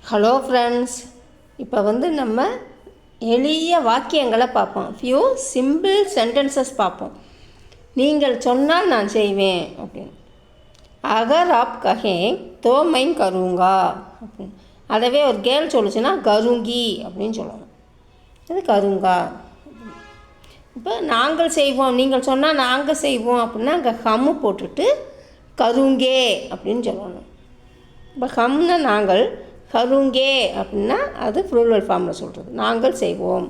Hello friends, இப்போ நம்ம எளிய வாக்கியங்களை பார்ப்போம். ஃபியூ சிம்பிள் சென்டென்சஸ் பார்ப்போம். நீங்கள் சொன்னால் நான் செய்வேன் அப்படின்னு. அகர் ஆப் கஹேங் தோ மைன் கருங்கா அப்படின்னு. அதவே ஒரு கேர்ள் சொல்லுச்சுன்னா கருங்கி அப்படின்னு சொல்லணும். அது கருங்கா. இப்போ நாங்கள் செய்வோம், நீங்கள் சொன்னால் நாங்கள் செய்வோம் அப்படின்னா அங்கே ஹம்மு போட்டுட்டு கருங்கே அப்படின்னு சொல்லணும். இப்போ ஹம்னா நாங்கள், கருங்கே அப்படின்னா அது ப்ளூரல் ஃபார்மில் சொல்கிறது, நாங்கள் செய்வோம்.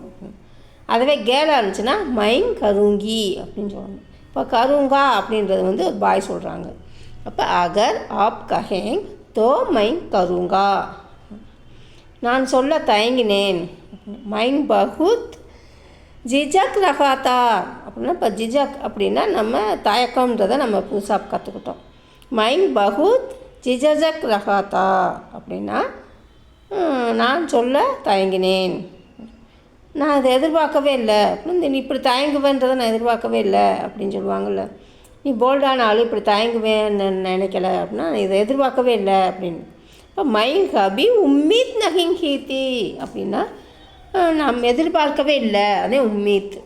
அதுவே கேலாக இருந்துச்சுன்னா மைன் கருங்கி அப்படின்னு சொல்லணும். இப்போ கருங்கா அப்படின்றது ஒரு பாய் சொல்கிறாங்க. அப்போ அகர் ஆப் கஹேங் தோ மைன் கருங்கா. நான் சொல்ல தயங்கினேன். மைன் பகுத் ஜிஜக் ரகாத்தா அப்படின்னா, இப்போ ஜிஜக் அப்படின்னா நம்ம தயக்கம்ன்றதை நம்ம புதுசாக கற்றுக்கிட்டோம். மைன் பகுத் ஜிஜக் ரகாத்தா அப்படின்னா நான் சொல்ல தயங்கினேன், நான் அதை எதிர்பார்க்கவே இல்லை அப்படின்னு. நீ இப்படி தயங்குவேன்றதை நான் எதிர்பார்க்கவே இல்லை அப்படின்னு சொல்லுவாங்கள்ல. நீ போல்டான ஆள், இப்படி தயங்குவேன்னு நினைக்கல அப்படின்னா நான் இதை எதிர்பார்க்கவே இல்லை அப்படின்னு. இப்போ மைன் கபி உம்மீத் நகிங் கீத்தி அப்படின்னா நாம் எதிர்பார்க்கவே இல்லை, அதே உம்மீத்.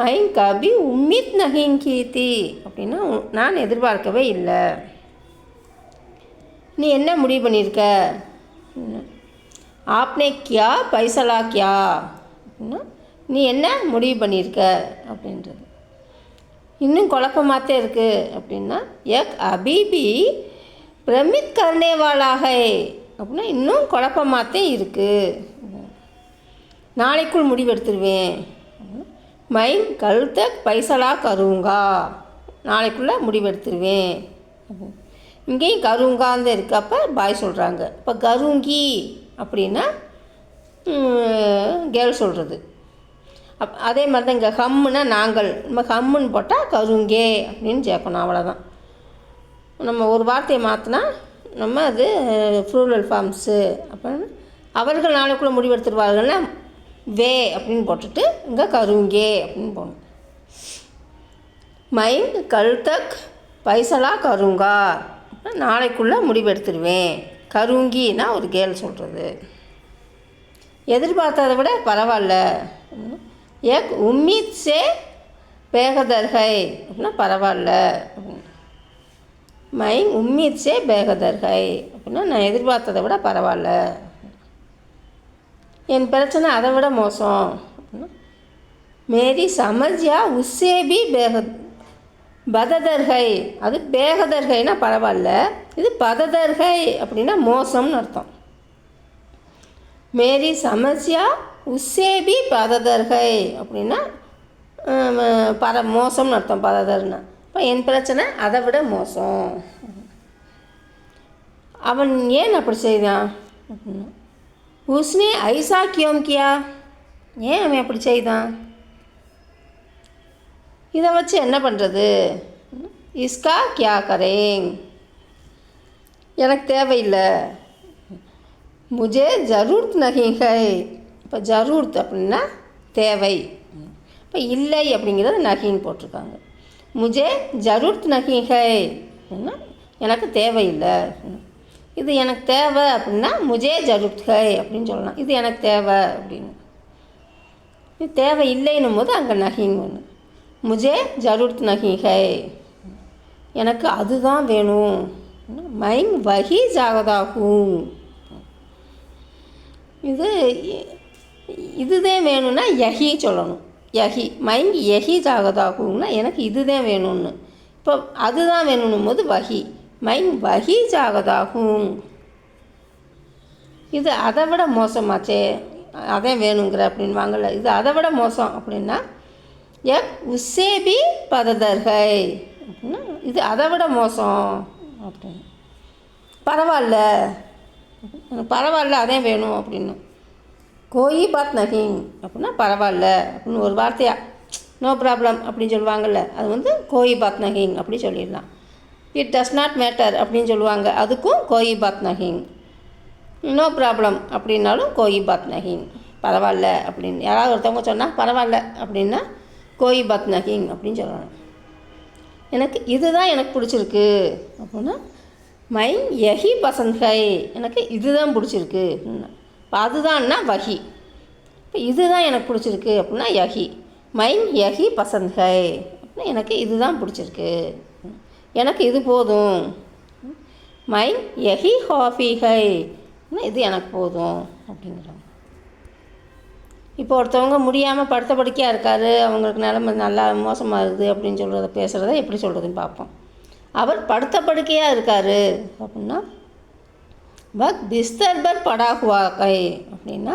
மைன் கபி உம்மீத் நகிங் கீத்தி அப்படின்னா நான் எதிர்பார்க்கவே இல்லை. நீ என்ன முடிவு பண்ணியிருக்க? ஆப்னே கியா பைசலா கியா அப்படின்னா நீ என்ன முடிவு பண்ணியிருக்க அப்படின்றது. இன்னும் குழப்பமாகத்தே இருக்குது அப்படின்னா எக் அபிபி பிரமித் கர்னேவாலாக அப்படின்னா இன்னும் குழப்பமாகத்தே இருக்குது. நாளைக்குள் முடிவெடுத்துருவேன். மைன் கல் தக் பைசலா கருங்கா, நாளைக்குள்ளே முடிவெடுத்துருவேன். இங்கேயும் கருங்காந்து இருக்குது. அப்போ பாய் சொல்கிறாங்க. இப்போ கருங்கி அப்படின்னா கேர்ள் சொல்கிறது. அதே மாதிரி தான் இங்கே ஹம்முன்னா நாங்கள், நம்ம ஹம்முன்னு போட்டால் கருங்கே அப்படின்னு சேர்க்கணும். அவ்வளோதான். நம்ம ஒரு வார்த்தையை மாற்றினா நம்ம அது ப்ளூரல் ஃபார்ம்ஸு. அப்போ அவர்கள் நாளைக்குள்ளே முடிவெடுத்துருவார்கள்னா வே அப்படின்னு போட்டுட்டு இங்கே கருங்கே அப்படின்னு போகணும். மைன் கல் தக் பைசலா கருங்கா, நாளைக்குள்ளே முடிவெடுத்துருவேன். கருங்கின்னா ஒரு கேர்ள் சொல்கிறது. எதிர்பார்த்ததை விட பரவாயில்ல. ஏக் உம்மீத் சே பேகதர்கை அப்படின்னா பரவாயில்ல. மைன் உம்மீத் சே பேகதர்கை அப்படின்னா நான் எதிர்பார்த்ததை விட பரவாயில்ல. என் பிரச்சனை அதை விட மோசம் அப்படின்னா மேரி சமஜ்யா உஸ்ஸே பி பததர்கை. அது பேகதர்கைனா பரவாயில்ல, இது பததர்கை அப்படின்னா மோசம்னு அர்த்தம். மேரி சமஸ்யா உஸ்ஸேபி பததர்கை அப்படின்னா மோசம்னு அர்த்தம். பததர்னா இப்போ என் பிரச்சனை அதை விட மோசம். அவன் ஏன் அப்படி செய்தான் அப்படின்னா உஸ்னே ஐசா கியோம் கியா, ஏன் அவன் அப்படி செய்தான், இதை வச்சு என்ன பண்ணுறது, இஸ்கா கியா கரேங், எனக்கு தேவையில்லை. முஜே ஜரூர்த் நஹி ஹை. இப்போ ஜரூர்த் அப்படின்னா தேவை, இப்போ இல்லை அப்படிங்கிறது நஹின்னு போட்டிருக்காங்க. முஜே ஜரூர்த் நஹி ஹை அப்படின்னா எனக்கு தேவையில்லை. இது எனக்கு தேவை அப்படின்னா முஜே ஜரூர்த் ஹை அப்படின்னு சொல்லலாம். இது எனக்கு தேவை அப்படின்னு. இது தேவை இல்லைன்னும் போது அங்கே நஹிங் ஒன்று. முஜே ஜரூர்த் நஹி ஹை, எனக்கு அதுதான் வேணும். மைங் வஹி ஜாகதாகும், இதுதான் வேணும்னா யஹி சொல்லணும். யஹி மைங் யஹி ஜாகதாகும்னா எனக்கு இதுதான் வேணும்னு. இப்போ அதுதான் வேணும்னும் போது வஹி, மைங் வஹி ஜாகதாகும். இது அதை விட மோசமாச்சே, அதான் வேணுங்கிற அப்படின்னு வாங்கல. இது அதை விட மோசம் அப்படின்னா எக் உஸ்ஸேபி பததர்கை அப்படின்னா இது அதை விட மோசம் அப்படின்னு. பரவாயில்ல, பரவாயில்ல அதே வேணும் அப்படின்னு. கோயி பாத் நஹிங் அப்படின்னா பரவாயில்ல அப்படின்னு ஒரு வார்த்தையாக நோ ப்ராப்ளம் அப்படின்னு சொல்லுவாங்கள்ல, அது கோயி பாத் நஹிங் அப்படி சொல்லிடலாம். இட் டஸ் நாட் மேட்டர் அப்படின்னு சொல்லுவாங்க, அதுக்கும் கோயி பாத் நஹிங். நோ ப்ராப்ளம் அப்படின்னாலும் கோயி பாத் நஹிங், பரவாயில்ல அப்படின்னு. யாராவது ஒருத்தவங்க சொன்னால் பரவாயில்ல அப்படின்னா கோயி பாத் நஹிங் அப்படின்னு சொல்லணும். எனக்கு இதுதான் எனக்கு பிடிச்சிருக்கு அப்படின்னா மை யஹி பசந்த் ஹை, எனக்கு இதுதான் பிடிச்சிருக்கு அப்படின்னா. இப்போ அதுதான்னா வஹி. இப்போ இதுதான் எனக்கு பிடிச்சிருக்கு அப்படின்னா யஹி. மை யஹி பசந்த் ஹை அப்படின்னா எனக்கு இதுதான் பிடிச்சிருக்கு, எனக்கு இது போதும். மை யஹி ஹாஃபி ஹை, இது எனக்கு போதும் அப்படிங்கிறாங்க. இப்போ ஒருத்தவங்க முடியாமல் படுத்த படுக்கையாக இருக்கார், அவங்களுக்கு நிலைமை நல்லா மோசமாக இருக்குது அப்படின்னு சொல்கிறத பேசுகிறத எப்படி சொல்கிறதுன்னு பார்ப்போம். அவர் படுத்த படுக்கையாக இருக்கார் அப்படின்னா பிஸ்தர் பர் படா ஹுவா கை அப்படின்னா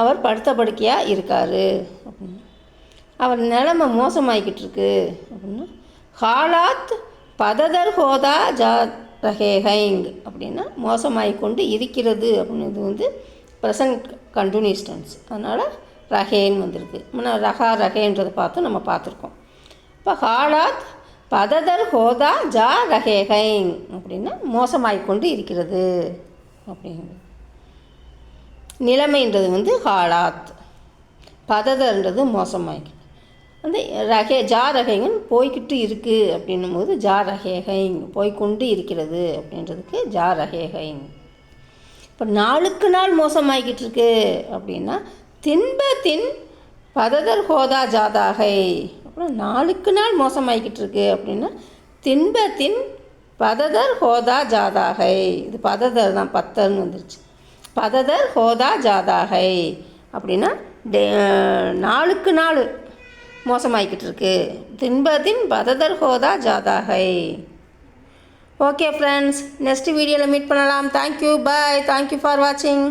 அவர் படுத்த படுக்கையாக இருக்கார் அப்படின்னா. அவர் நிலைமை மோசமாகிக்கிட்டு இருக்கு அப்படின்னா ஹாலாத் பததர் ஹோதா ஜா ரஹே ஹைங் அப்படின்னா மோசமாகி கொண்டு இருக்கிறது அப்படின்னு. இது வந்து ப்ரெசன்ட் கண்டினியூஸ் டென்ஸ், அதனால் ரஹேன்னு வந்திருக்கு. ரஹா ரஹேன்றதை பார்த்து நம்ம பார்த்துருக்கோம். இப்போ ஹாலாத் பததர் ஹோதா ஜா ரஹே ஹைங் அப்படின்னா மோசமாகிக்கொண்டு இருக்கிறது அப்படிங்கிறது. நிலைமைன்றது வந்து ஹாலாத், பததர்ன்றது மோசமாகி வந்து ரஹே ஜா ரஹேங்கன்னு போய்கிட்டு இருக்குது அப்படின்னும் போது ஜா ரஹே ஹைங் போய்கொண்டு இருக்கிறது அப்படின்றதுக்கு ஜா ரஹே ஹைங். இப்போ நாளுக்கு நாள் மோசமாகிக்கிட்டு இருக்கு அப்படின்னா தின்பத்தின் பததர் ஹோதா ஜாதாகை. அப்புறம் நாளுக்கு நாள் மோசமாகிக்கிட்டு இருக்கு அப்படின்னா தின்பத்தின் பததர் ஹோதா ஜாதாகை. இது பததர் தான், பத்தர்னு வந்துருச்சு. பததர் ஹோதா ஜாதாகை அப்படின்னா நாளுக்கு நாள் மோசமாகிக்கிட்டு இருக்கு. தின்பத்தின் பததர் ஹோதா ஜாதாகை. ஓகே ஃப்ரெண்ட்ஸ், நெக்ஸ்ட் வீடியோவில் மீட் பண்ணலாம். Thank you, bye. தேங்க்யூ ஃபார் வாட்சிங்.